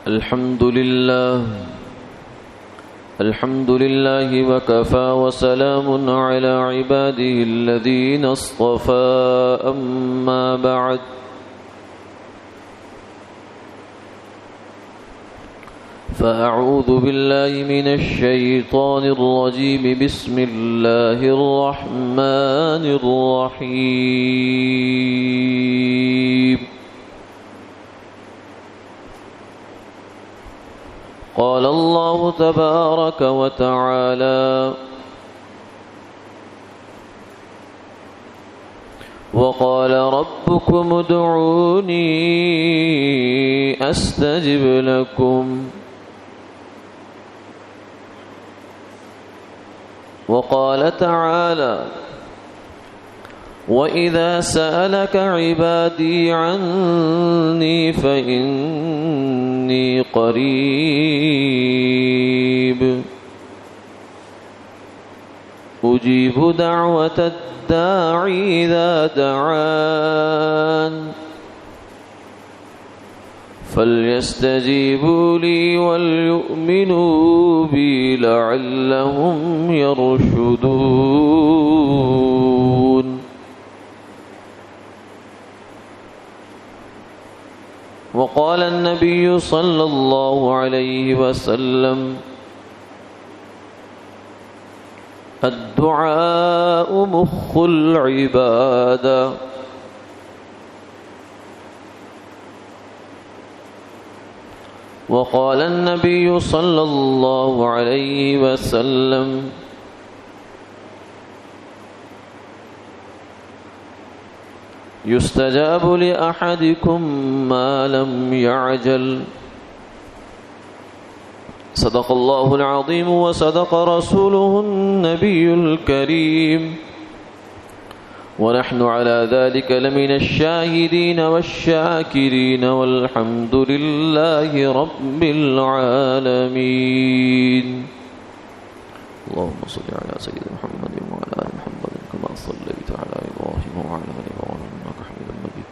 الحمد لله وكفى وسلام على عباده الذين اصطفى أما بعد فأعوذ بالله من الشيطان الرجيم بسم الله الرحمن الرحيم قال الله تبارك وتعالى وقال ربكم ادعوني أستجب لكم وقال تعالى وإذا سألك عبادي عني فإني قريب أجيب دعوة الداعي إذا دعان فليستجيبوا لي وليؤمنوا بي لعلهم يرشدون وقال النبي صلى الله عليه وسلم الدعاء مخ العبادة وقال النبي صلى الله عليه وسلم يستجاب لأحدكم ما لم يعجل صدق الله العظيم وصدق رسوله النبي الكريم ونحن على ذلك لمن الشاهدين والشاكرين والحمد لله رب العالمين اللهم صل على سيدنا محمد وعلى آل محمد كما صليت على إبراهيم وعلى آل إبراهيم إنك حميد مجيد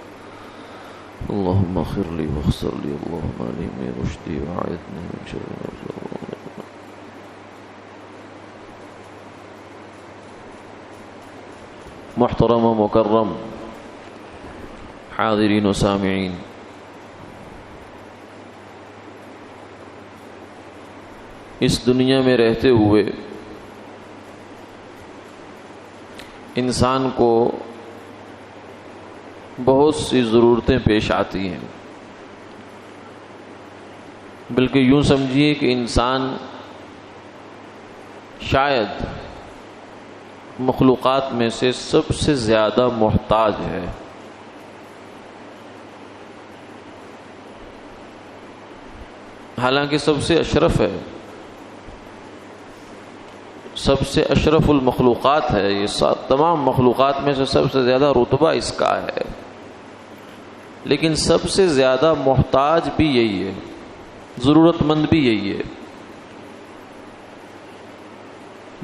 اللهم اغفر لي واغفر لي اللهم ألهمني رشدي وأعذني من شر نفسي محترم و مکرم حاضرین و سامعین، اس دنیا میں رہتے ہوئے انسان کو بہت سی ضرورتیں پیش آتی ہیں، بلکہ یوں سمجھیے کہ انسان شاید مخلوقات میں سے سب سے زیادہ محتاج ہے۔ حالانکہ سب سے اشرف ہے، سب سے اشرف المخلوقات ہے، یہ تمام مخلوقات میں سے سب سے زیادہ رتبہ اس کا ہے، لیکن سب سے زیادہ محتاج بھی یہی ہے، ضرورت مند بھی یہی ہے۔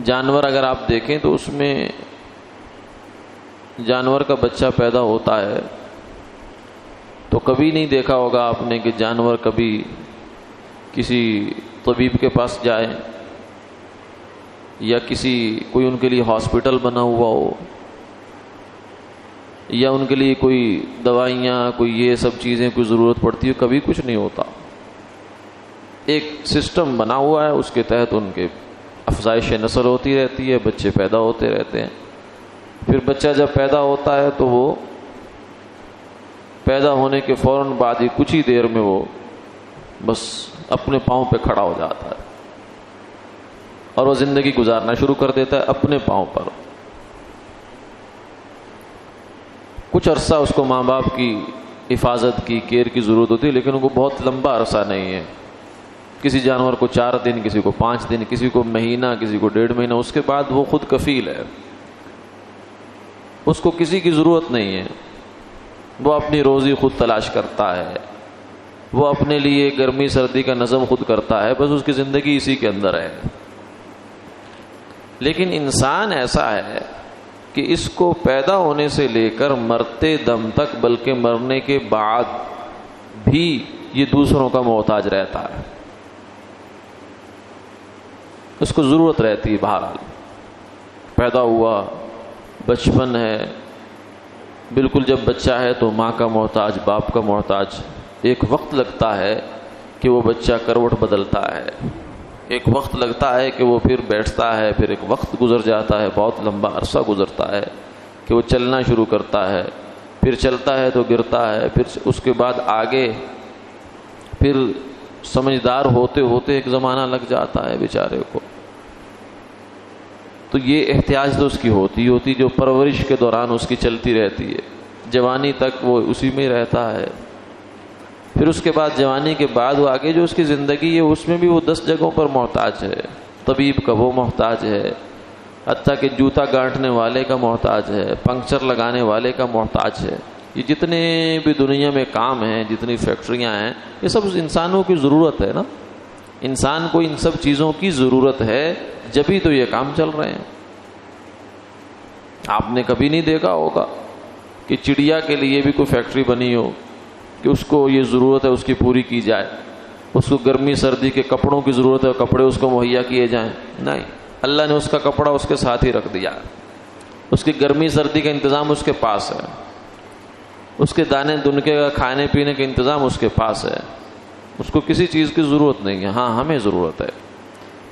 جانور اگر آپ دیکھیں تو اس میں جانور کا بچہ پیدا ہوتا ہے تو کبھی نہیں دیکھا ہوگا آپ نے کہ جانور کبھی کسی طبیب کے پاس جائے یا کوئی ان کے لیے ہاسپٹل بنا ہوا ہو یا ان کے لیے کوئی دوائیاں کوئی یہ سب چیزیں کوئی ضرورت پڑتی ہے، کبھی کچھ نہیں ہوتا۔ ایک سسٹم بنا ہوا ہے، اس کے تحت ان کے افزائش نسل ہوتی رہتی ہے، بچے پیدا ہوتے رہتے ہیں۔ پھر بچہ جب پیدا ہوتا ہے تو وہ پیدا ہونے کے فوراً بعد ہی کچھ ہی دیر میں وہ بس اپنے پاؤں پہ کھڑا ہو جاتا ہے اور وہ زندگی گزارنا شروع کر دیتا ہے اپنے پاؤں پر۔ کچھ عرصہ اس کو ماں باپ کی حفاظت کی، کیئر کی ضرورت ہوتی ہے، لیکن ان کو بہت لمبا عرصہ نہیں ہے۔ کسی جانور کو 4 دن، کسی کو 5 دن، کسی کو مہینہ، کسی کو 1.5 مہینہ، اس کے بعد وہ خود کفیل ہے، اس کو کسی کی ضرورت نہیں ہے، وہ اپنی روزی خود تلاش کرتا ہے، وہ اپنے لیے گرمی سردی کا نظم خود کرتا ہے، بس اس کی زندگی اسی کے اندر ہے۔ لیکن انسان ایسا ہے کہ اس کو پیدا ہونے سے لے کر مرتے دم تک، بلکہ مرنے کے بعد بھی یہ دوسروں کا محتاج رہتا ہے، اس کو ضرورت رہتی ہے۔ بہرحال پیدا ہوا، بچپن ہے، بالکل جب بچہ ہے تو ماں کا محتاج، باپ کا محتاج۔ ایک وقت لگتا ہے کہ وہ بچہ کروٹ بدلتا ہے، ایک وقت لگتا ہے کہ وہ پھر بیٹھتا ہے، پھر ایک وقت گزر جاتا ہے، بہت لمبا عرصہ گزرتا ہے کہ وہ چلنا شروع کرتا ہے، پھر چلتا ہے تو گرتا ہے، پھر اس کے بعد آگے پھر سمجھدار ہوتے ہوتے ایک زمانہ لگ جاتا ہے بیچارے کو۔ تو یہ احتیاج تو اس کی ہوتی جو پرورش کے دوران اس کی چلتی رہتی ہے، جوانی تک وہ اسی میں رہتا ہے۔ پھر اس کے بعد جوانی کے بعد وہ آگے جو اس کی زندگی ہے اس میں بھی وہ 10 جگہوں پر محتاج ہے، طبیب کا وہ محتاج ہے، حتیٰ کہ جوتا گانٹنے والے کا محتاج ہے، پنکچر لگانے والے کا محتاج ہے۔ یہ جتنے بھی دنیا میں کام ہیں، جتنی فیکٹریاں ہیں، یہ سب انسانوں کی ضرورت ہے نا۔ انسان کو ان سب چیزوں کی ضرورت ہے، جبھی تو یہ کام چل رہے ہیں۔ آپ نے کبھی نہیں دیکھا ہوگا کہ چڑیا کے لیے بھی کوئی فیکٹری بنی ہو کہ اس کو یہ ضرورت ہے اس کی پوری کی جائے، اس کو گرمی سردی کے کپڑوں کی ضرورت ہے، کپڑے اس کو مہیا کیے جائیں؟ نہیں، اللہ نے اس کا کپڑا اس کے ساتھ ہی رکھ دیا، اس کی گرمی سردی کا انتظام اس کے پاس ہے، اس کے دانے دنکے کا کھانے پینے کا انتظام اس کے پاس ہے، اس کو کسی چیز کی ضرورت نہیں ہے۔ ہاں ہمیں ضرورت ہے،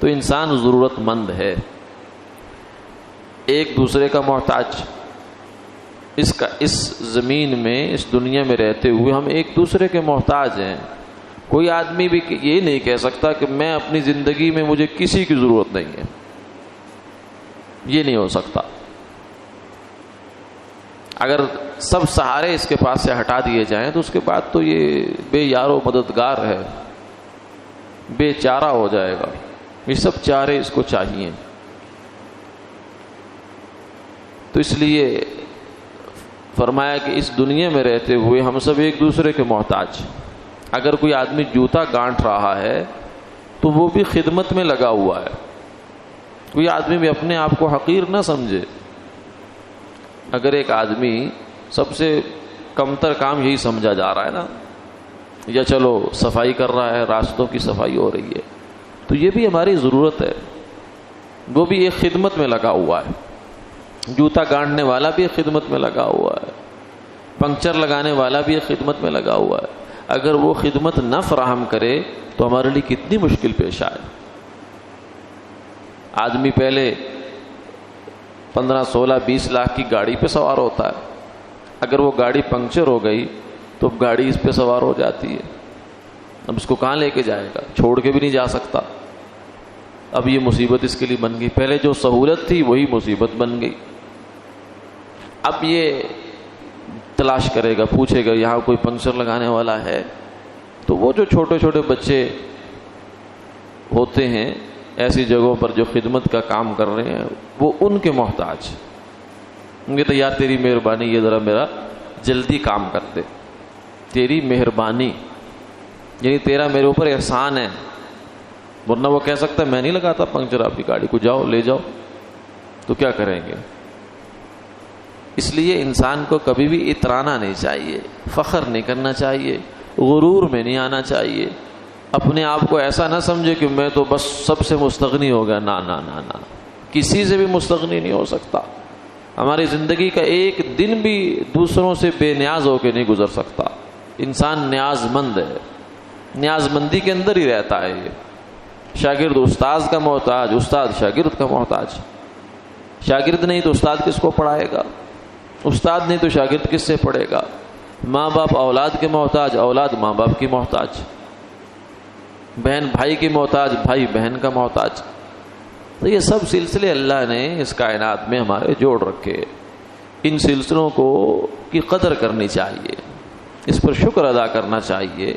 تو انسان ضرورت مند ہے، ایک دوسرے کا محتاج۔ اس زمین میں، اس دنیا میں رہتے ہوئے ہم ایک دوسرے کے محتاج ہیں۔ کوئی آدمی بھی یہ نہیں کہہ سکتا کہ میں اپنی زندگی میں مجھے کسی کی ضرورت نہیں ہے، یہ نہیں ہو سکتا۔ اگر سب سہارے اس کے پاس سے ہٹا دیے جائیں تو اس کے بعد تو یہ بے یار و مددگار ہے، بے چارہ ہو جائے گا۔ یہ سب چارے اس کو چاہیے۔ تو اس لیے فرمایا کہ اس دنیا میں رہتے ہوئے ہم سب ایک دوسرے کے محتاج۔ اگر کوئی آدمی جوتا گانٹ رہا ہے تو وہ بھی خدمت میں لگا ہوا ہے۔ کوئی آدمی بھی اپنے آپ کو حقیر نہ سمجھے۔ اگر ایک آدمی سب سے کمتر کام یہی سمجھا جا رہا ہے نا، یا چلو صفائی کر رہا ہے، راستوں کی صفائی ہو رہی ہے، تو یہ بھی ہماری ضرورت ہے، وہ بھی ایک خدمت میں لگا ہوا ہے۔ جوتا گانٹنے والا بھی ایک خدمت میں لگا ہوا ہے، پنکچر لگانے والا بھی ایک خدمت میں لگا ہوا ہے۔ اگر وہ خدمت نہ فراہم کرے تو ہمارے لیے کتنی مشکل پیش آئے۔ آدمی پہلے 15 16 20 لاکھ کی گاڑی پہ سوار ہوتا ہے، اگر وہ گاڑی پنکچر ہو گئی تو گاڑی اس پہ سوار ہو جاتی ہے، اب اس کو کہاں لے کے جائے گا؟ چھوڑ کے بھی نہیں جا سکتا۔ اب یہ مصیبت اس کے لیے بن گئی، پہلے جو سہولت تھی وہی مصیبت بن گئی۔ اب یہ تلاش کرے گا، پوچھے گا یہاں کوئی پنکچر لگانے والا ہے؟ تو وہ جو چھوٹے چھوٹے بچے ہوتے ہیں ایسی جگہوں پر جو خدمت کا کام کر رہے ہیں، وہ ان کے محتاج ہوں گے۔ تو یار تیری مہربانی، یہ ذرا میرا جلدی کام کر دے، تیری مہربانی یعنی تیرا میرے اوپر احسان ہے، ورنہ وہ کہہ سکتا ہے میں نہیں لگاتا پنکچر آپ کی گاڑی کو، جاؤ لے جاؤ۔ تو کیا کریں گے؟ اس لیے انسان کو کبھی بھی اترانا نہیں چاہیے، فخر نہیں کرنا چاہیے، غرور میں نہیں آنا چاہیے، اپنے آپ کو ایسا نہ سمجھے کہ میں تو بس سب سے مستغنی ہو گیا۔ نا نا نا نا، کسی سے بھی مستغنی نہیں ہو سکتا۔ ہماری زندگی کا ایک دن بھی دوسروں سے بے نیاز ہو کے نہیں گزر سکتا۔ انسان نیاز مند ہے، نیاز مندی کے اندر ہی رہتا ہے۔ یہ شاگرد استاد کا محتاج، استاد شاگرد کا محتاج۔ شاگرد نہیں تو استاد کس کو پڑھائے گا؟ استاد نہیں تو شاگرد کس سے پڑھے گا؟ ماں باپ اولاد کے محتاج، اولاد ماں باپ کی محتاج، بہن بھائی کی محتاج، بھائی بہن کا محتاج۔ تو یہ سب سلسلے اللہ نے اس کائنات میں ہمارے جوڑ رکھے، ان سلسلوں کو کی قدر کرنی چاہیے، اس پر شکر ادا کرنا چاہیے۔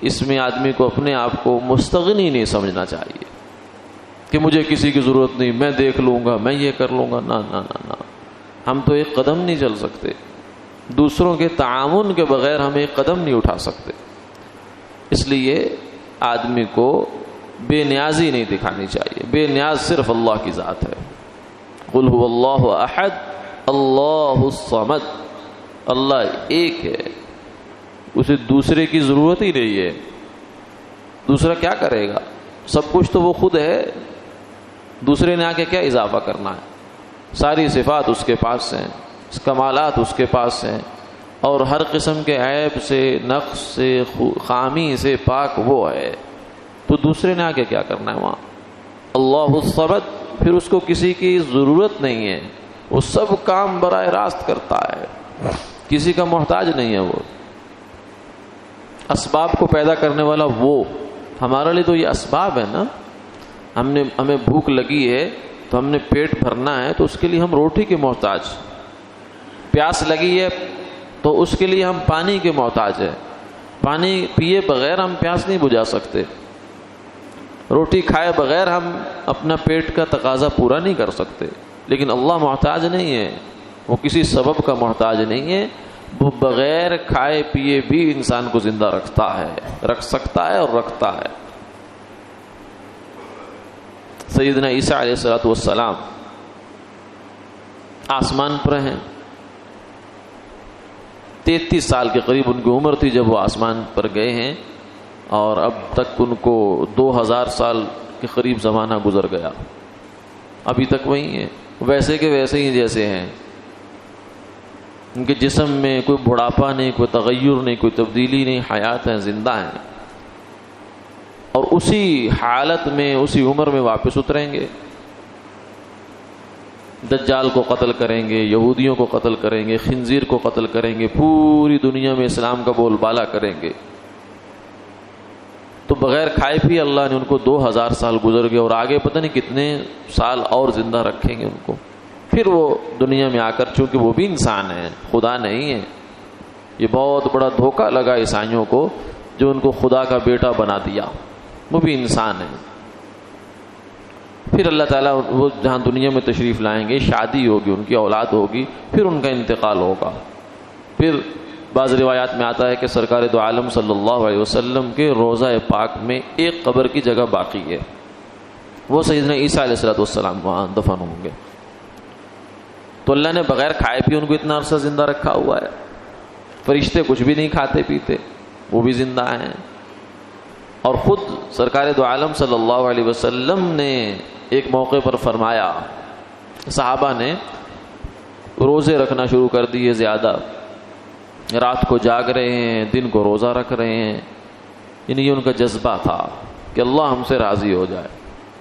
اس میں آدمی کو اپنے آپ کو مستغنی نہیں سمجھنا چاہیے کہ مجھے کسی کی ضرورت نہیں، میں دیکھ لوں گا، میں یہ کر لوں گا۔ نا نا نا نا، ہم تو ایک قدم نہیں چل سکتے، دوسروں کے تعاون کے بغیر ہم ایک قدم نہیں اٹھا سکتے۔ اس لیے آدمی کو بے نیازی نہیں دکھانی چاہیے، بے نیاز صرف اللہ کی ذات ہے۔ قل هو اللہ احد اللہ الصمد، اللہ ایک ہے، اسے دوسرے کی ضرورت ہی نہیں ہے. دوسرا کیا کرے گا؟ سب کچھ تو وہ خود ہے، دوسرے نے آ کے کیا اضافہ کرنا ہے؟ ساری صفات اس کے پاس ہیں، کمالات اس کے پاس ہیں، اور ہر قسم کے عیب سے، نقص سے، خامی سے پاک وہ ہے. تو دوسرے نے آ کے کیا کرنا ہے وہاں؟ اللہ الصمد، پھر اس کو کسی کی ضرورت نہیں ہے، وہ سب کام براہ راست کرتا ہے، کسی کا محتاج نہیں ہے. وہ اسباب کو پیدا کرنے والا وہ. ہمارے لیے تو یہ اسباب ہے نا. ہمیں بھوک لگی ہے تو ہم نے پیٹ بھرنا ہے، تو اس کے لیے ہم روٹی کے محتاج. پیاس لگی ہے تو اس کے لیے ہم پانی کے محتاج ہیں. پانی پیے بغیر ہم پیاس نہیں بجھا سکتے. روٹی کھائے بغیر ہم اپنا پیٹ کا تقاضا پورا نہیں کر سکتے. لیکن اللہ محتاج نہیں ہے، وہ کسی سبب کا محتاج نہیں ہے. وہ بغیر کھائے پیے بھی انسان کو زندہ رکھتا ہے، رکھ سکتا ہے اور رکھتا ہے. سیدنا عیسیٰ علیہ الصلوۃ والسلام آسمان پر ہیں. 33 سال کے قریب ان کی عمر تھی جب وہ آسمان پر گئے ہیں، اور اب تک ان کو 2000 سال کے قریب زمانہ گزر گیا. ابھی تک وہی ہیں، ویسے کے ویسے ہی جیسے ہیں. ان کے جسم میں کوئی بڑھاپا نہیں، کوئی تغیر نہیں، کوئی تبدیلی نہیں، حیات ہیں، زندہ ہیں. اور اسی حالت میں، اسی عمر میں واپس اتریں گے. دجال کو قتل کریں گے، یہودیوں کو قتل کریں گے، خنزیر کو قتل کریں گے، پوری دنیا میں اسلام کا بول بالا کریں گے. تو بغیر کھائے پیے اللہ نے ان کو 2000 سال گزر گئے، اور آگے پتہ نہیں کتنے سال اور زندہ رکھیں گے ان کو. پھر وہ دنیا میں آ کر، چونکہ وہ بھی انسان ہیں، خدا نہیں ہے. یہ بہت بڑا دھوکہ لگا عیسائیوں کو جو ان کو خدا کا بیٹا بنا دیا. وہ بھی انسان ہیں. پھر اللہ تعالیٰ وہ جہاں دنیا میں تشریف لائیں گے، شادی ہوگی، ان کی اولاد ہوگی، پھر ان کا انتقال ہوگا. پھر بعض روایات میں آتا ہے کہ سرکار دو عالم صلی اللہ علیہ وسلم کے روضہ پاک میں ایک قبر کی جگہ باقی ہے، وہ سیدنا عیسیٰ علیہ الصلوۃ والسلام وہاں دفن ہوں گے. تو اللہ نے بغیر کھائے پیے ان کو اتنا عرصہ زندہ رکھا ہوا ہے. فرشتے کچھ بھی نہیں کھاتے پیتے، وہ بھی زندہ ہیں. اور خود سرکار دو عالم صلی اللہ علیہ وسلم نے ایک موقع پر فرمایا، صحابہ نے روزے رکھنا شروع کر دیے زیادہ، رات کو جاگ رہے ہیں، دن کو روزہ رکھ رہے ہیں. یعنی یہ ان کا جذبہ تھا کہ اللہ ہم سے راضی ہو جائے.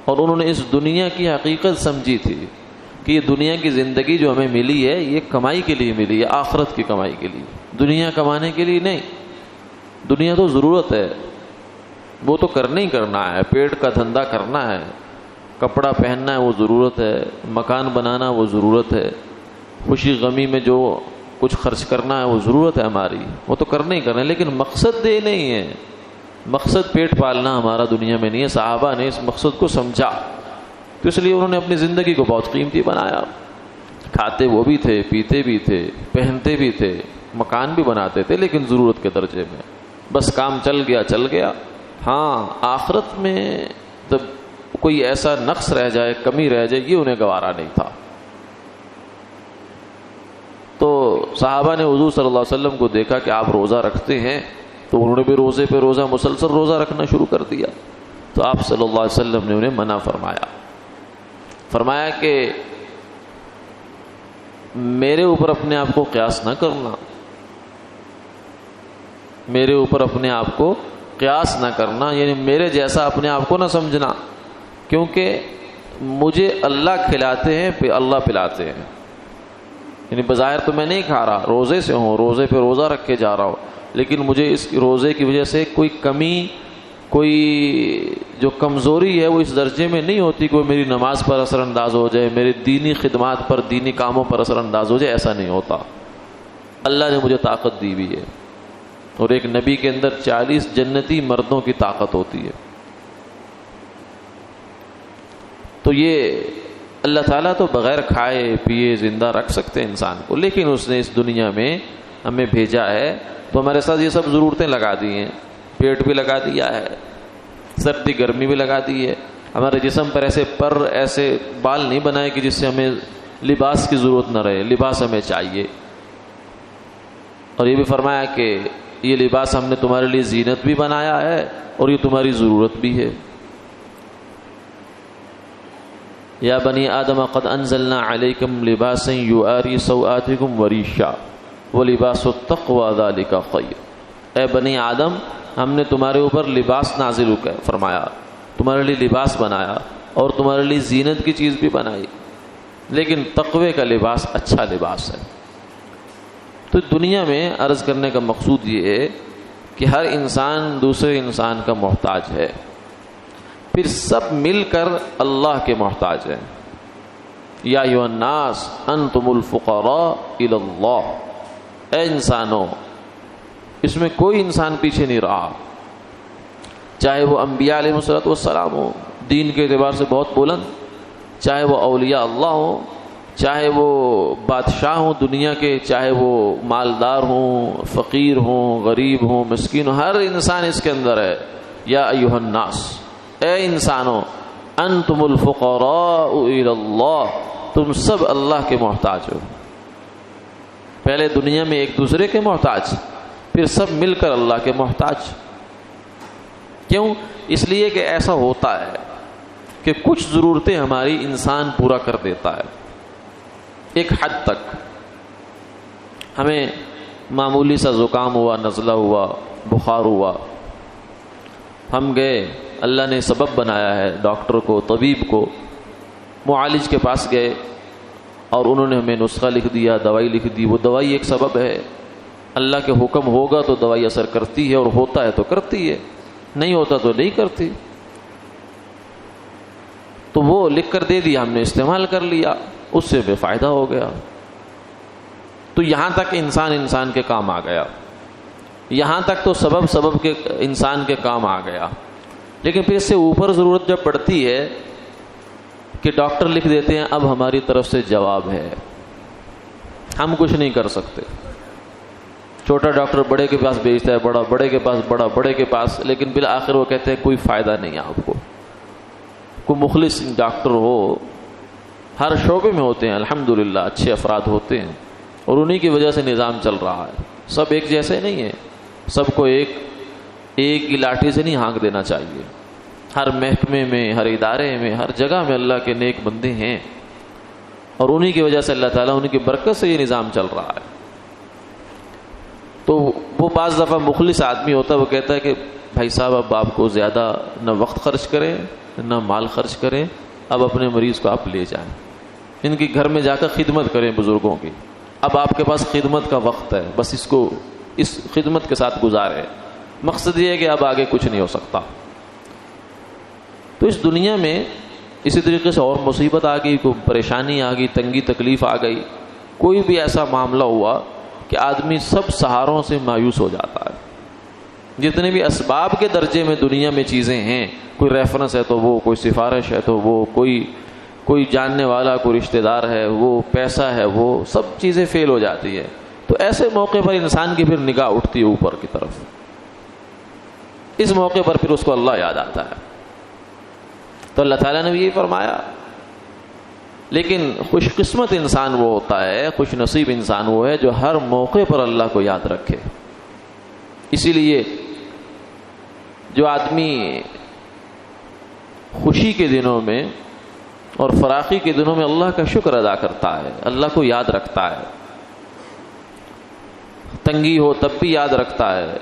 اور انہوں نے اس دنیا کی حقیقت سمجھی تھی کہ یہ دنیا کی زندگی جو ہمیں ملی ہے، یہ کمائی کے لیے ملی ہے، آخرت کی کمائی کے لیے، دنیا کمانے کے لیے نہیں. دنیا تو ضرورت ہے، وہ تو کرنا ہی کرنا ہے. پیٹ کا دھندا کرنا ہے، کپڑا پہننا ہے وہ ضرورت ہے، مکان بنانا وہ ضرورت ہے، خوشی غمی میں جو کچھ خرچ کرنا ہے وہ ضرورت ہے ہماری، وہ تو کرنا ہی کرنا ہے. لیکن مقصد یہ نہیں ہے، مقصد پیٹ پالنا ہمارا دنیا میں نہیں ہے. صحابہ نے اس مقصد کو سمجھا، تو اس لیے انہوں نے اپنی زندگی کو بہت قیمتی بنایا. کھاتے وہ بھی تھے، پیتے بھی تھے، پہنتے بھی تھے، مکان بھی بناتے تھے، لیکن ضرورت کے درجے میں. بس کام چل گیا چل گیا. ہاں آخرت میں جب کوئی ایسا نقص رہ جائے، کمی رہ جائے، یہ انہیں گوارا نہیں تھا. تو صحابہ نے حضور صلی اللہ علیہ وسلم کو دیکھا کہ آپ روزہ رکھتے ہیں، تو انہوں نے بھی روزے پہ روزہ، مسلسل روزہ رکھنا شروع کر دیا. تو آپ صلی اللہ علیہ وسلم نے انہیں منع فرمایا کہ میرے اوپر اپنے آپ کو قیاس نہ کرنا، میرے اوپر اپنے آپ کو قیاس نہ کرنا، یعنی میرے جیسا اپنے آپ کو نہ سمجھنا. کیونکہ مجھے اللہ کھلاتے ہیں، اللہ پلاتے ہیں. یعنی بظاہر تو میں نہیں کھا رہا، روزے سے ہوں، روزے پہ روزہ رکھ کے جا رہا ہوں، لیکن مجھے اس روزے کی وجہ سے کوئی کمی، کوئی جو کمزوری ہے وہ اس درجے میں نہیں ہوتی، کوئی میری نماز پر اثر انداز ہو جائے، میری دینی خدمات پر، دینی کاموں پر اثر انداز ہو جائے، ایسا نہیں ہوتا. اللہ نے مجھے طاقت دی ہوئی ہے. اور ایک نبی کے اندر 40 جنتی مردوں کی طاقت ہوتی ہے. تو یہ اللہ تعالیٰ تو بغیر کھائے پیے زندہ رکھ سکتے ہیں انسان کو، لیکن اس نے اس دنیا میں ہمیں بھیجا ہے تو ہمارے ساتھ یہ سب ضرورتیں لگا دی ہیں. پیٹ بھی لگا دیا ہے، سردی گرمی بھی لگا دی ہے. ہمارے جسم پر ایسے پر، ایسے بال نہیں بنائے کہ جس سے ہمیں لباس کی ضرورت نہ رہے، لباس ہمیں چاہیے. اور یہ بھی فرمایا کہ یہ لباس ہم نے تمہارے لیے زینت بھی بنایا ہے اور یہ تمہاری ضرورت بھی ہے. یا بنی آدم قد انزلنا علیکم لباسا یواری سوآتکم وریشا ولباس التقوی ذلک خیر. اے بنی آدم ہم نے تمہارے اوپر لباس نازل فرمایا، تمہارے لیے لباس بنایا اور تمہارے لیے زینت کی چیز بھی بنائی، لیکن تقوی کا لباس اچھا لباس ہے. تو دنیا میں عرض کرنے کا مقصود یہ ہے کہ ہر انسان دوسرے انسان کا محتاج ہے، پھر سب مل کر اللہ کے محتاج ہیں. یا ایھا الناس انتم الفقراء الی اللہ. اے انسانوں، اس میں کوئی انسان پیچھے نہیں رہا، چاہے وہ انبیاء علیہ السلام ہو دین کے اعتبار سے بہت بلند، چاہے وہ اولیاء اللہ ہوں، چاہے وہ بادشاہ ہوں دنیا کے، چاہے وہ مالدار ہوں، فقیر ہوں، غریب ہوں، مسکین ہوں، ہر انسان اس کے اندر ہے. یا ایھا الناس، اے انسانوں، انتم الفقراء الی اللہ، تم سب اللہ کے محتاج ہو. پہلے دنیا میں ایک دوسرے کے محتاج، پھر سب مل کر اللہ کے محتاج. کیوں؟ اس لیے کہ ایسا ہوتا ہے کہ کچھ ضرورتیں ہماری انسان پورا کر دیتا ہے ایک حد تک. ہمیں معمولی سا زکام ہوا، نزلہ ہوا، بخار ہوا، ہم گئے، اللہ نے سبب بنایا ہے، ڈاکٹر کو، طبیب کو، معالج کے پاس گئے اور انہوں نے ہمیں نسخہ لکھ دیا، دوائی لکھ دی. وہ دوائی ایک سبب ہے، اللہ کے حکم ہوگا تو دوائی اثر کرتی ہے، اور ہوتا ہے تو کرتی ہے، نہیں ہوتا تو نہیں کرتی. تو وہ لکھ کر دے دیا، ہم نے استعمال کر لیا، اس سے بے فائدہ ہو گیا. تو یہاں تک انسان کے کام آ گیا، یہاں تک تو سبب کے انسان کے کام آ گیا. لیکن پھر اس سے اوپر ضرورت جب پڑتی ہے کہ ڈاکٹر لکھ دیتے ہیں، اب ہماری طرف سے جواب ہے، ہم کچھ نہیں کر سکتے. چھوٹا ڈاکٹر بڑے کے پاس بھیجتا ہے، بڑا بڑے کے پاس، بڑا بڑے کے پاس، لیکن بالآخر وہ کہتے ہیں کوئی فائدہ نہیں ہے آپ کو. کوئی مخلص ڈاکٹر ہو، ہر شعبے میں ہوتے ہیں الحمدللہ، اچھے افراد ہوتے ہیں، اور انہی کی وجہ سے نظام چل رہا ہے. سب ایک جیسے نہیں ہیں، سب کو ایک ہی لاٹھی سے نہیں ہانک دینا چاہیے. ہر محکمے میں، ہر ادارے میں، ہر جگہ میں اللہ کے نیک بندے ہیں، اور انہی کی وجہ سے اللہ تعالیٰ ان کی برکت سے یہ نظام چل رہا ہے. تو وہ بعض دفعہ مخلص آدمی ہوتا ہے، وہ کہتا ہے کہ بھائی صاحب اب آپ کو زیادہ نہ وقت خرچ کریں نہ مال خرچ کریں، اب اپنے مریض کو آپ لے جائیں، ان کی گھر میں جا کر خدمت کریں بزرگوں کی. اب آپ کے پاس خدمت کا وقت ہے، بس اس کو اس خدمت کے ساتھ گزارے. مقصد یہ ہے کہ اب آگے کچھ نہیں ہو سکتا. تو اس دنیا میں اسی طریقے سے اور مصیبت آ گئی، کوئی پریشانی آ گئی، تنگی تکلیف آ گئی، کوئی بھی ایسا معاملہ ہوا کہ آدمی سب سہاروں سے مایوس ہو جاتا ہے. جتنے بھی اسباب کے درجے میں دنیا میں چیزیں ہیں، کوئی ریفرنس ہے تو وہ، کوئی سفارش ہے تو وہ، کوئی جاننے والا، کوئی رشتہ دار ہے، وہ پیسہ ہے، وہ سب چیزیں فیل ہو جاتی ہے. تو ایسے موقع پر انسان کی پھر نگاہ اٹھتی ہے اوپر کی طرف. اس موقع پر پھر اس کو اللہ یاد آتا ہے. تو اللہ تعالیٰ نے بھی یہی فرمایا. لیکن خوش قسمت انسان وہ ہوتا ہے، خوش نصیب انسان وہ ہے جو ہر موقع پر اللہ کو یاد رکھے. اسی لیے جو آدمی خوشی کے دنوں میں اور فراخی کے دنوں میں اللہ کا شکر ادا کرتا ہے، اللہ کو یاد رکھتا ہے، تنگی ہو تب بھی یاد رکھتا ہے،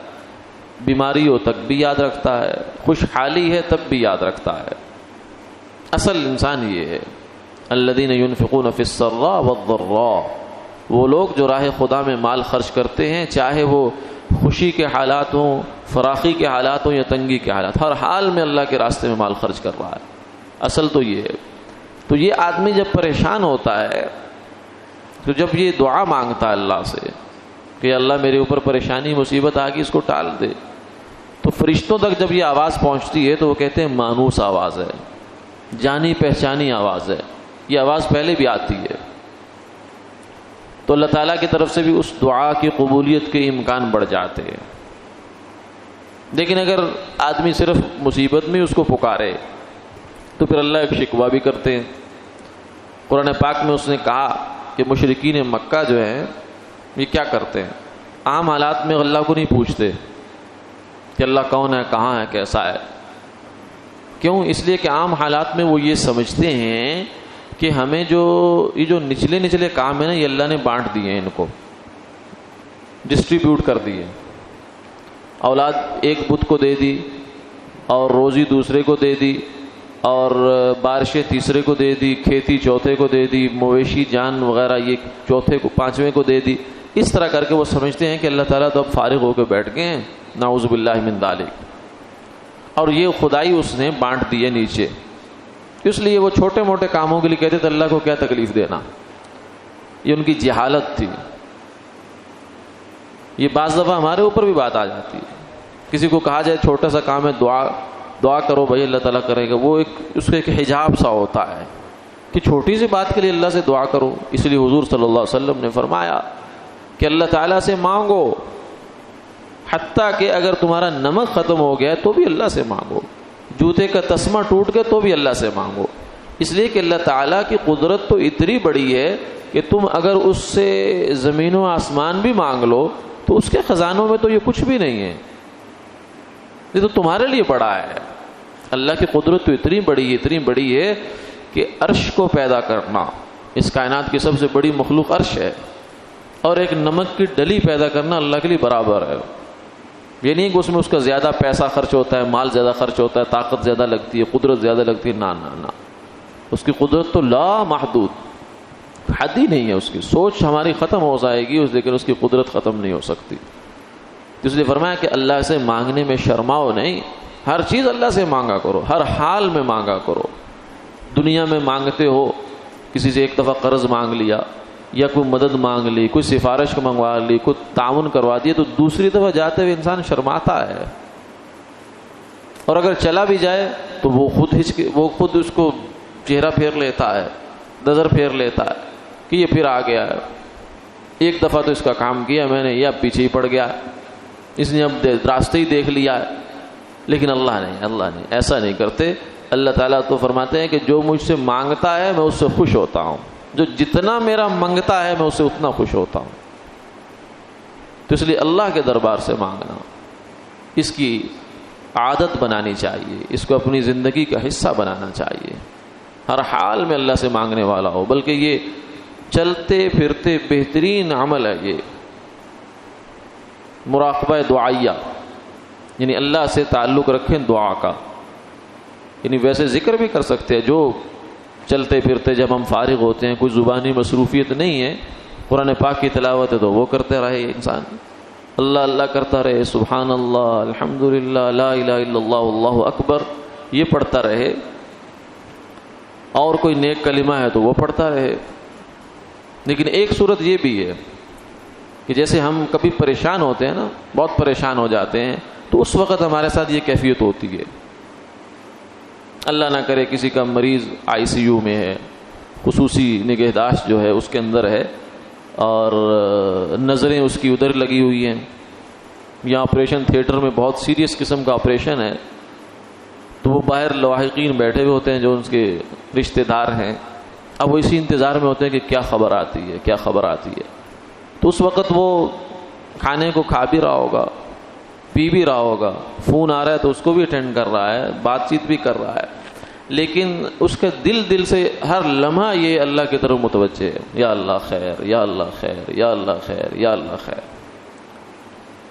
بیماری ہو تب بھی یاد رکھتا ہے، خوشحالی ہے تب بھی یاد رکھتا ہے. اصل انسان یہ ہے. الذین ينفقون فی السراء والضراء، وہ لوگ جو راہ خدا میں مال خرچ کرتے ہیں، چاہے وہ خوشی کے حالات ہوں، فراخی کے حالات ہوں یا تنگی کے حالات، ہر حال میں اللہ کے راستے میں مال خرچ کر رہا ہے. اصل تو یہ ہے. تو یہ آدمی جب پریشان ہوتا ہے تو جب یہ دعا مانگتا ہے اللہ سے کہ اللہ میرے اوپر پریشانی مصیبت آ گئی، اس کو ٹال دے، تو فرشتوں تک جب یہ آواز پہنچتی ہے تو وہ کہتے ہیں مانوس آواز ہے، جانی پہچانی آواز ہے. یہ آواز پہلے بھی آتی ہے. تو اللہ تعالیٰ کی طرف سے بھی اس دعا کی قبولیت کے امکان بڑھ جاتے ہیں. لیکن اگر آدمی صرف مصیبت میں اس کو پکارے تو پھر اللہ ایک شکوہ بھی کرتے ہیں. قرآن پاک میں اس نے کہا کہ مشرکین مکہ جو ہیں یہ کیا کرتے ہیں، عام حالات میں اللہ کو نہیں پوچھتے کہ اللہ کون ہے، کہاں ہے، کیسا ہے. کیوں؟ اس لیے کہ عام حالات میں وہ یہ سمجھتے ہیں کہ ہمیں یہ جو نچلے نچلے کام ہیں نا، یہ اللہ نے بانٹ دیے ہیں، ان کو ڈسٹریبیوٹ کر دیے. اولاد ایک بت کو دے دی، اور روزی دوسرے کو دے دی، اور بارشیں تیسرے کو دے دی، کھیتی چوتھے کو دے دی، مویشی جان وغیرہ یہ چوتھے کو، پانچویں کو دے دی. اس طرح کر کے وہ سمجھتے ہیں کہ اللہ تعالیٰ تو اب فارغ ہو کے بیٹھ گئے ہیں. نعوذ باللہ من ذالک. اور یہ خدائی اس نے بانٹ دی ہے نیچے. اس لیے وہ چھوٹے موٹے کاموں کے لیے کہتے تھے اللہ کو کیا تکلیف دینا. یہ ان کی جہالت تھی. یہ بعض دفعہ ہمارے اوپر بھی بات آ جاتی ہے. کسی کو کہا جائے چھوٹا سا کام ہے، دعا کرو بھائی اللہ تعالیٰ کرے گا، وہ اس کا ایک حجاب سا ہوتا ہے کہ چھوٹی سی بات کے لیے اللہ سے دعا کرو. اس لیے حضور صلی اللہ علیہ وسلم نے فرمایا کہ اللہ تعالیٰ سے مانگو، حتیٰ کہ اگر تمہارا نمک ختم ہو گیا تو بھی اللہ سے مانگو، جوتے کا تسمہ ٹوٹ گیا تو بھی اللہ سے مانگو. اس لیے کہ اللہ تعالیٰ کی قدرت تو اتنی بڑی ہے کہ تم اگر اس سے زمین و آسمان بھی مانگ لو تو اس کے خزانوں میں تو یہ کچھ بھی نہیں ہے، یہ تو تمہارے لیے بڑا ہے. اللہ کی قدرت تو اتنی بڑی ہے کہ عرش کو پیدا کرنا، اس کائنات کی سب سے بڑی مخلوق عرش ہے، اور ایک نمک کی ڈلی پیدا کرنا اللہ کے لیے برابر ہے. یہ نہیں کہ اس میں اس کا زیادہ پیسہ خرچ ہوتا ہے، مال زیادہ خرچ ہوتا ہے، طاقت زیادہ لگتی ہے، قدرت زیادہ لگتی ہے. نہ، اس کی قدرت تو لا محدود، حد ہی نہیں ہے اس کی. سوچ ہماری ختم ہو جائے گی لیکن اس کی قدرت ختم نہیں ہو سکتی. اس لیے فرمایا کہ اللہ سے مانگنے میں شرماؤ نہیں، ہر چیز اللہ سے مانگا کرو، ہر حال میں مانگا کرو. دنیا میں مانگتے ہو، کسی سے ایک دفعہ قرض مانگ لیا یا کوئی مدد مانگ لی، کوئی سفارش منگوا لی، کوئی تعاون کروا دیا، تو دوسری دفعہ جاتے ہوئے انسان شرماتا ہے. اور اگر چلا بھی جائے تو وہ خود اس کو چہرہ پھیر لیتا ہے، نظر پھیر لیتا ہے کہ یہ پھر آ گیا ہے. ایک دفعہ تو اس کا کام کیا میں نے، یہ اب پیچھے ہی پڑ گیا، اس نے اب راستے ہی دیکھ لیا ہے. لیکن اللہ نے ایسا نہیں کرتے. اللہ تعالیٰ تو فرماتے ہیں کہ جو مجھ سے مانگتا ہے میں اس سے خوش ہوتا ہوں، جو جتنا میرا منگتا ہے میں اس سے اتنا خوش ہوتا ہوں. تو اس لیے اللہ کے دربار سے مانگنا، اس کی عادت بنانی چاہیے، اس کو اپنی زندگی کا حصہ بنانا چاہیے. ہر حال میں اللہ سے مانگنے والا ہو، بلکہ یہ چلتے پھرتے بہترین عمل ہے یہ مراقبہ دعائیہ، یعنی اللہ سے تعلق رکھیں دعا کا. یعنی ویسے ذکر بھی کر سکتے ہیں جو چلتے پھرتے جب ہم فارغ ہوتے ہیں، کوئی زبانی مصروفیت نہیں ہے، قرآن پاک کی تلاوت ہے تو وہ کرتے رہے انسان، اللہ اللہ کرتا رہے، سبحان اللہ، الحمدللہ، لا الہ الا اللہ، اللہ اکبر، یہ پڑھتا رہے. اور کوئی نیک کلمہ ہے تو وہ پڑھتا رہے. لیکن ایک صورت یہ بھی ہے کہ جیسے ہم کبھی پریشان ہوتے ہیں نا، بہت پریشان ہو جاتے ہیں، تو اس وقت ہمارے ساتھ یہ کیفیت ہوتی ہے. اللہ نہ کرے کسی کا مریض ICU میں ہے، خصوصی نگہداشت جو ہے اس کے اندر ہے، اور نظریں اس کی ادھر لگی ہوئی ہیں، یا آپریشن تھیٹر میں بہت سیریس قسم کا آپریشن ہے، تو وہ باہر لاحقین بیٹھے ہوئے ہوتے ہیں جو اس کے رشتہ دار ہیں. اب وہ اسی انتظار میں ہوتے ہیں کہ کیا خبر آتی ہے. تو اس وقت وہ کھانے کو کھا بھی رہا ہوگا، پی بھی رہا ہوگا، فون آ رہا ہے تو اس کو بھی اٹینڈ کر رہا ہے، بات چیت بھی کر رہا ہے، لیکن اس کا دل سے ہر لمحہ یہ اللہ کی طرف متوجہ ہے، یا اللہ خیر، یا اللہ خیر، یا اللہ خیر، یا اللہ خیر.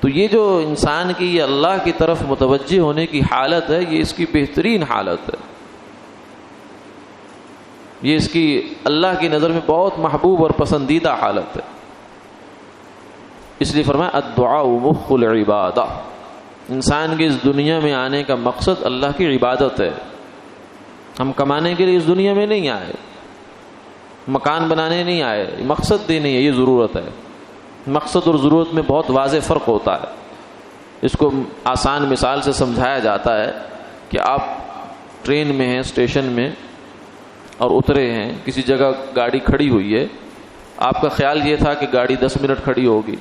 تو یہ جو انسان کی یہ اللہ کی طرف متوجہ ہونے کی حالت ہے، یہ اس کی بہترین حالت ہے، یہ اس کی اللہ کی نظر میں بہت محبوب اور پسندیدہ حالت ہے. اس لیے فرمایا الدعاء مخ العبادہ، انسان کے اس دنیا میں آنے کا مقصد اللہ کی عبادت ہے. ہم کمانے کے لیے اس دنیا میں نہیں آئے، مکان بنانے نہیں آئے، مقصد دی نہیں ہے، یہ ضرورت ہے. مقصد اور ضرورت میں بہت واضح فرق ہوتا ہے. اس کو آسان مثال سے سمجھایا جاتا ہے کہ آپ ٹرین میں ہیں، اسٹیشن میں، اور اترے ہیں، کسی جگہ گاڑی کھڑی ہوئی ہے، آپ کا خیال یہ تھا کہ گاڑی 10 منٹ کھڑی ہوگی،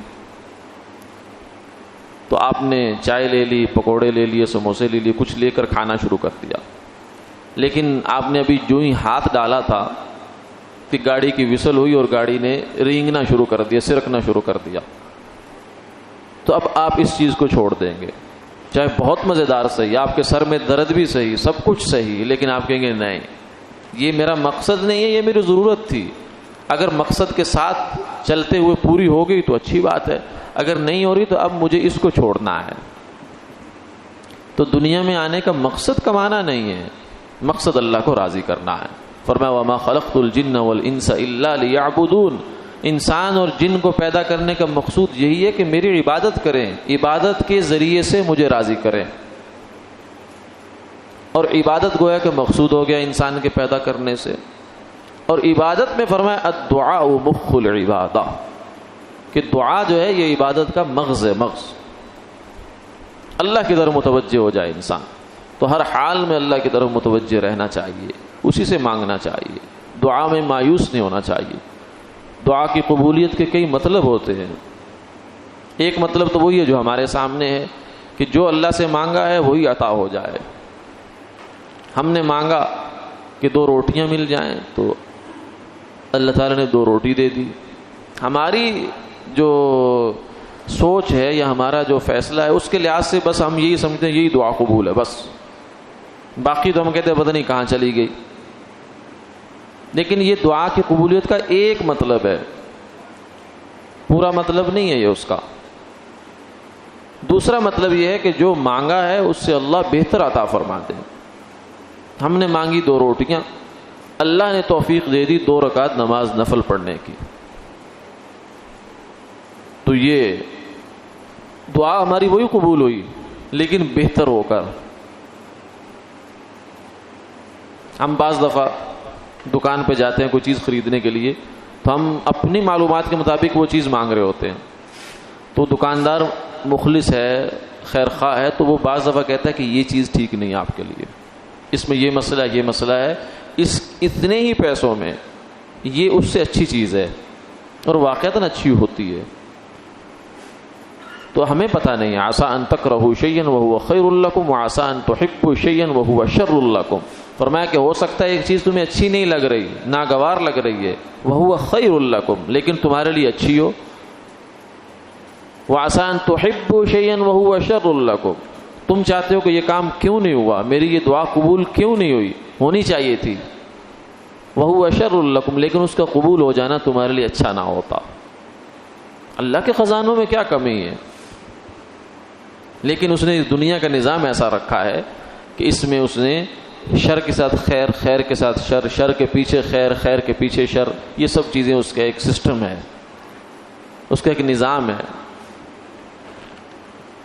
تو آپ نے چائے لے لی، پکوڑے لے لیے، سموسے لے لیے، کچھ لے کر کھانا شروع کر دیا. لیکن آپ نے ابھی جو ہی ہاتھ ڈالا تھا کہ گاڑی کی وسل ہوئی اور گاڑی نے رینگنا شروع کر دیا، سرکنا شروع کر دیا. تو اب آپ اس چیز کو چھوڑ دیں گے، چاہے بہت مزیدار صحیح، آپ کے سر میں درد بھی صحیح، سب کچھ صحیح، لیکن آپ کہیں گے نہیں یہ میرا مقصد نہیں ہے، یہ میری ضرورت تھی. اگر مقصد کے ساتھ چلتے ہوئے پوری ہو گئی تو اچھی بات ہے، اگر نہیں ہو رہی تو اب مجھے اس کو چھوڑنا ہے. تو دنیا میں آنے کا مقصد کمانا نہیں ہے، مقصد اللہ کو راضی کرنا ہے. فرمایا وما خلقت الجن والانس الا لیعبدون، انسان اور جن کو پیدا کرنے کا مقصود یہی ہے کہ میری عبادت کریں، عبادت کے ذریعے سے مجھے راضی کریں. اور عبادت گویا کہ مقصود ہو گیا انسان کے پیدا کرنے سے. اور عبادت میں فرمایا الدعاء مخ العبادہ، کہ دعا جو ہے یہ عبادت کا مغز ہے، مغز. اللہ کی طرف متوجہ ہو جائے انسان تو ہر حال میں اللہ کی طرف متوجہ رہنا چاہیے، اسی سے مانگنا چاہیے، دعا میں مایوس نہیں ہونا چاہیے. دعا کی قبولیت کے کئی مطلب ہوتے ہیں. ایک مطلب تو وہی ہے جو ہمارے سامنے ہے کہ جو اللہ سے مانگا ہے وہی عطا ہو جائے. ہم نے مانگا کہ 2 روٹیاں مل جائیں تو اللہ تعالیٰ نے 2 روٹی دے دی. ہماری جو سوچ ہے یا ہمارا جو فیصلہ ہے اس کے لحاظ سے بس ہم یہی سمجھتے ہیں یہی دعا قبول ہے بس، باقی تو ہم کہتے ہیں پتہ نہیں کہاں چلی گئی. لیکن یہ دعا کی قبولیت کا ایک مطلب ہے، پورا مطلب نہیں ہے یہ اس کا. دوسرا مطلب یہ ہے کہ جو مانگا ہے اس سے اللہ بہتر عطا فرماتے ہیں. ہم نے مانگی 2 روٹیاں، اللہ نے توفیق دے دی 2 رکعت نماز نفل پڑھنے کی، تو یہ دعا ہماری وہی قبول ہوئی لیکن بہتر ہو کر. ہم بعض دفعہ دکان پہ جاتے ہیں کوئی چیز خریدنے کے لیے تو ہم اپنی معلومات کے مطابق وہ چیز مانگ رہے ہوتے ہیں، تو دکاندار مخلص ہے، خیر خواہ ہے، تو وہ بعض دفعہ کہتا ہے کہ یہ چیز ٹھیک نہیں ہے آپ کے لیے، اس میں یہ مسئلہ ہے، اس اتنے ہی پیسوں میں یہ اس سے اچھی چیز ہے، اور واقعتاً اچھی ہوتی ہے. تو ہمیں پتہ نہیں ہے، عسیٰ ان تکرہوا شیئا وہو خیر لکم وعسیٰ ان تحبوا شیئا وہو شر لکم. فرمایا کہ ہو سکتا ہے ایک چیز تمہیں اچھی نہیں لگ رہی، ناگوار لگ رہی ہے، وہو خیر لکم، لیکن تمہارے لیے اچھی ہو. وعسیٰ ان تحبوا شیئا وہو شر لکم، تم چاہتے ہو کہ یہ کام کیوں نہیں ہوا، میری یہ دعا قبول کیوں نہیں ہوئی، ہونی چاہیے تھی. وہو شر لکم، لیکن اس کا قبول ہو جانا تمہارے لیے اچھا نہ ہوتا. اللہ کے خزانوں میں کیا کمی ہے، لیکن اس نے دنیا کا نظام ایسا رکھا ہے کہ اس میں اس نے شر کے ساتھ خیر، خیر کے ساتھ شر، شر کے پیچھے خیر، خیر کے پیچھے شر، یہ سب چیزیں اس کا ایک سسٹم ہے، اس کا ایک نظام ہے.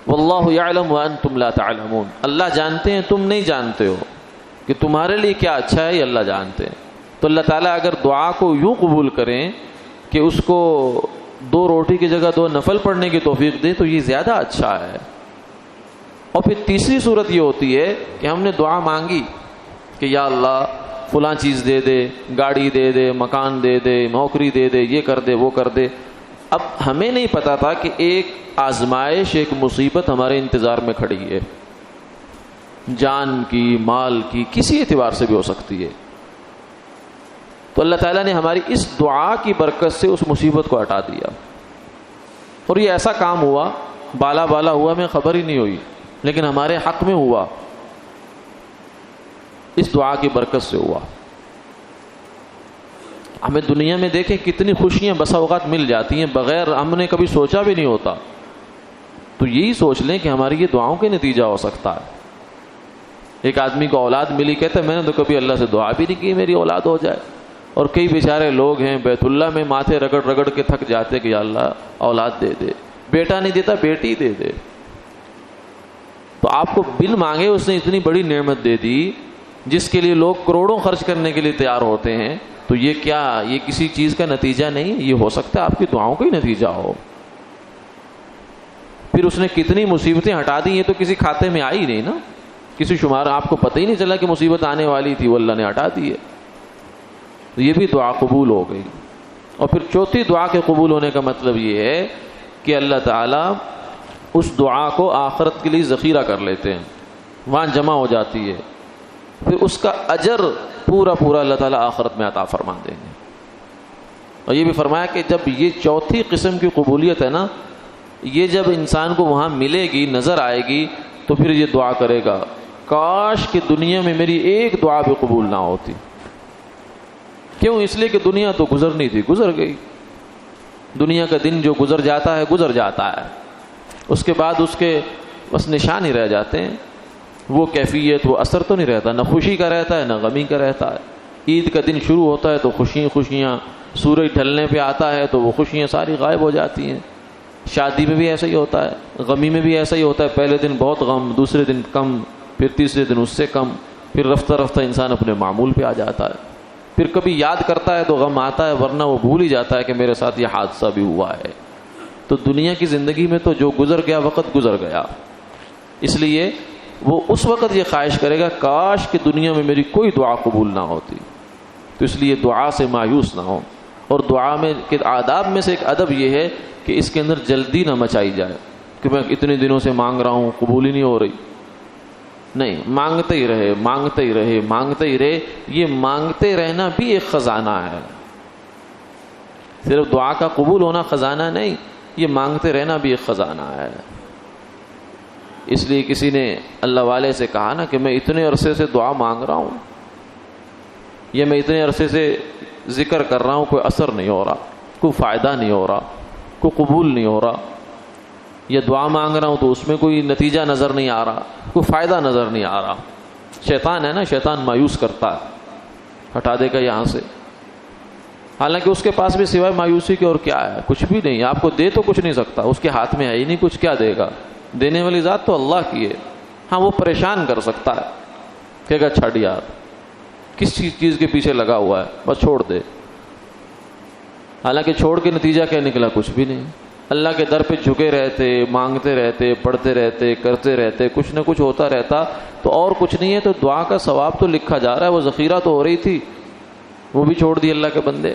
واللہ یعلم وانتم لا تعلمون، اللہ جانتے ہیں تم نہیں جانتے ہو، کہ تمہارے لیے کیا اچھا ہے یہ اللہ جانتے ہیں. تو اللہ تعالیٰ اگر دعا کو یوں قبول کریں کہ اس کو 2 روٹی کی جگہ 2 نفل پڑھنے کی توفیق دے تو یہ زیادہ اچھا ہے. اور پھر تیسری صورت یہ ہوتی ہے کہ ہم نے دعا مانگی کہ یا اللہ فلاں چیز دے دے، گاڑی دے دے، مکان دے دے، نوکری دے دے، یہ کر دے، وہ کر دے. اب ہمیں نہیں پتا تھا کہ ایک آزمائش، ایک مصیبت ہمارے انتظار میں کھڑی ہے، جان کی، مال کی، کسی اعتبار سے بھی ہو سکتی ہے. تو اللہ تعالیٰ نے ہماری اس دعا کی برکت سے اس مصیبت کو ہٹا دیا. اور یہ ایسا کام ہوا، بالا بالا ہوا، ہمیں خبر ہی نہیں ہوئی، لیکن ہمارے حق میں ہوا، اس دعا کی برکت سے ہوا. ہمیں دنیا میں دیکھیں کتنی خوشیاں بسا اوقات مل جاتی ہیں بغیر ہم نے کبھی سوچا بھی نہیں ہوتا. تو یہی سوچ لیں کہ ہماری یہ دعاؤں کے نتیجہ ہو سکتا ہے. ایک آدمی کو اولاد ملی، کہتا ہے میں نے تو کبھی اللہ سے دعا بھی نہیں کی میری اولاد ہو جائے. اور کئی بیچارے لوگ ہیں بیت اللہ میں ماتھے رگڑ رگڑ کے تھک جاتے کہ یا اللہ اولاد دے دے، بیٹا نہیں دیتا بیٹی دے دے. تو آپ کو بن مانگے اس نے اتنی بڑی نعمت دے دی جس کے لیے لوگ کروڑوں خرچ کرنے کے لیے تیار ہوتے ہیں. تو یہ کیا، یہ کسی چیز کا نتیجہ نہیں، یہ ہو سکتا ہے آپ کی دعاؤں کا ہی نتیجہ ہو. پھر اس نے کتنی مصیبتیں ہٹا دی، یہ تو کسی کھاتے میں آئی نہیں نا، کسی شمار آپ کو پتہ ہی نہیں چلا کہ مصیبت آنے والی تھی، وہ اللہ نے ہٹا دی ہے. تو یہ بھی دعا قبول ہو گئی. اور پھر چوتھی دعا کے قبول ہونے کا مطلب یہ ہے کہ اللہ تعالیٰ اس دعا کو آخرت کے لیے ذخیرہ کر لیتے ہیں، وہاں جمع ہو جاتی ہے، پھر اس کا اجر پورا پورا اللہ تعالیٰ آخرت میں عطا فرما دیں گے. اور یہ بھی فرمایا کہ جب یہ چوتھی قسم کی قبولیت ہے نا، یہ جب انسان کو وہاں ملے گی، نظر آئے گی، تو پھر یہ دعا کرے گا کاش کہ دنیا میں میری ایک دعا بھی قبول نہ ہوتی۔ کیوں؟ اس لیے کہ دنیا تو گزرنی تھی، گزر گئی۔ دنیا کا دن جو گزر جاتا ہے گزر جاتا ہے، اس کے بعد اس کے بس نشان ہی رہ جاتے ہیں، وہ کیفیت، وہ اثر تو نہیں رہتا، نہ خوشی کا رہتا ہے نہ غمی کا رہتا ہے۔ عید کا دن شروع ہوتا ہے تو خوشیاں، سورج ڈھلنے پہ آتا ہے تو وہ خوشیاں ساری غائب ہو جاتی ہیں۔ شادی میں بھی ایسا ہی ہوتا ہے، غمی میں بھی ایسا ہی ہوتا ہے، پہلے دن بہت غم، دوسرے دن کم، پھر تیسرے دن اس سے کم، پھر رفتہ رفتہ انسان اپنے معمول پہ آ جاتا ہے۔ پھر کبھی یاد کرتا ہے تو غم آتا ہے، ورنہ وہ بھول ہی جاتا ہے کہ میرے ساتھ یہ حادثہ بھی ہوا ہے۔ تو دنیا کی زندگی میں تو جو گزر گیا وقت گزر گیا، اس لیے وہ اس وقت یہ خواہش کرے گا کاش کہ دنیا میں میری کوئی دعا قبول نہ ہوتی۔ تو اس لیے دعا سے مایوس نہ ہو، اور دعا میں کے آداب میں سے ایک ادب یہ ہے کہ اس کے اندر جلدی نہ مچائی جائے کہ میں اتنے دنوں سے مانگ رہا ہوں قبول ہی نہیں ہو رہی۔ نہیں، مانگتے ہی رہے، مانگتے ہی رہے، مانگتے ہی رہے۔ یہ مانگتے رہنا بھی ایک خزانہ ہے، صرف دعا کا قبول ہونا خزانہ نہیں، یہ مانگتے رہنا بھی ایک خزانہ ہے۔ اس لیے کسی نے اللہ والے سے کہا نا کہ میں اتنے عرصے سے دعا مانگ رہا ہوں، یا میں اتنے عرصے سے ذکر کر رہا ہوں، کوئی اثر نہیں ہو رہا، کوئی فائدہ نہیں ہو رہا، کوئی قبول نہیں ہو رہا، یا دعا مانگ رہا ہوں تو اس میں کوئی نتیجہ نظر نہیں آ رہا، کوئی فائدہ نظر نہیں آ رہا۔ شیطان ہے نا، شیطان مایوس کرتا ہے، ہٹا دے گا یہاں سے، حالانکہ اس کے پاس بھی سوائے مایوسی کے اور کیا ہے؟ کچھ بھی نہیں، آپ کو دے تو کچھ نہیں سکتا، اس کے ہاتھ میں ہے ہی نہیں کچھ، کیا دے گا؟ دینے والی ذات تو اللہ کی ہے۔ ہاں وہ پریشان کر سکتا ہے، کہے گا چھڑ یار، کس چیز کے پیچھے لگا ہوا ہے، بس چھوڑ دے۔ حالانکہ چھوڑ کے نتیجہ کیا نکلا؟ کچھ بھی نہیں۔ اللہ کے در پہ جھکے رہتے، مانگتے رہتے، پڑھتے رہتے، کرتے رہتے، کچھ نہ کچھ ہوتا رہتا، تو اور کچھ نہیں ہے تو دعا کا ثواب تو لکھا جا رہا ہے، وہ ذخیرہ تو ہو رہی تھی، وہ بھی چھوڑ دی اللہ کے بندے۔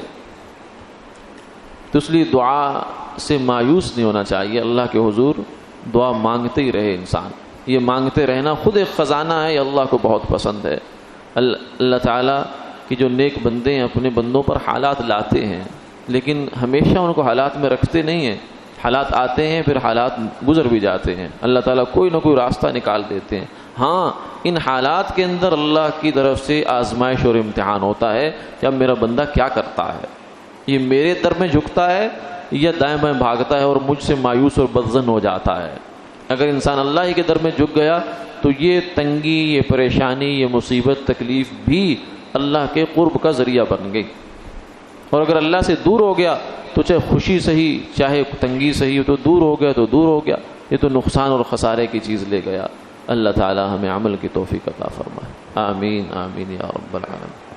تو اس لیے دعا سے مایوس نہیں ہونا چاہیے، اللہ کے حضور دعا مانگتے ہی رہے انسان۔ یہ مانگتے رہنا خود ایک خزانہ ہے، یہ اللہ کو بہت پسند ہے۔ اللہ تعالیٰ کی جو نیک بندے ہیں اپنے بندوں پر حالات لاتے ہیں، لیکن ہمیشہ ان کو حالات میں رکھتے نہیں ہیں، حالات آتے ہیں پھر حالات گزر بھی جاتے ہیں، اللہ تعالیٰ کوئی نہ کوئی راستہ نکال دیتے ہیں۔ ہاں ان حالات کے اندر اللہ کی طرف سے آزمائش اور امتحان ہوتا ہے کہ اب میرا بندہ کیا کرتا ہے، یہ میرے در میں جھکتا ہے یا دائیں بائیں بھاگتا ہے اور مجھ سے مایوس اور بدظن ہو جاتا ہے۔ اگر انسان اللہ ہی کے در میں جھک گیا تو یہ تنگی، یہ پریشانی، یہ مصیبت، تکلیف بھی اللہ کے قرب کا ذریعہ بن گئی، اور اگر اللہ سے دور ہو گیا تو چاہے خوشی صحیح چاہے تنگی صحیح، تو دور ہو گیا تو دور ہو گیا، یہ تو نقصان اور خسارے کی چیز لے گیا۔ اللہ تعالی ہمیں عمل کی توفیق عطا فرمائے، آمین آمین یا رب العالمین۔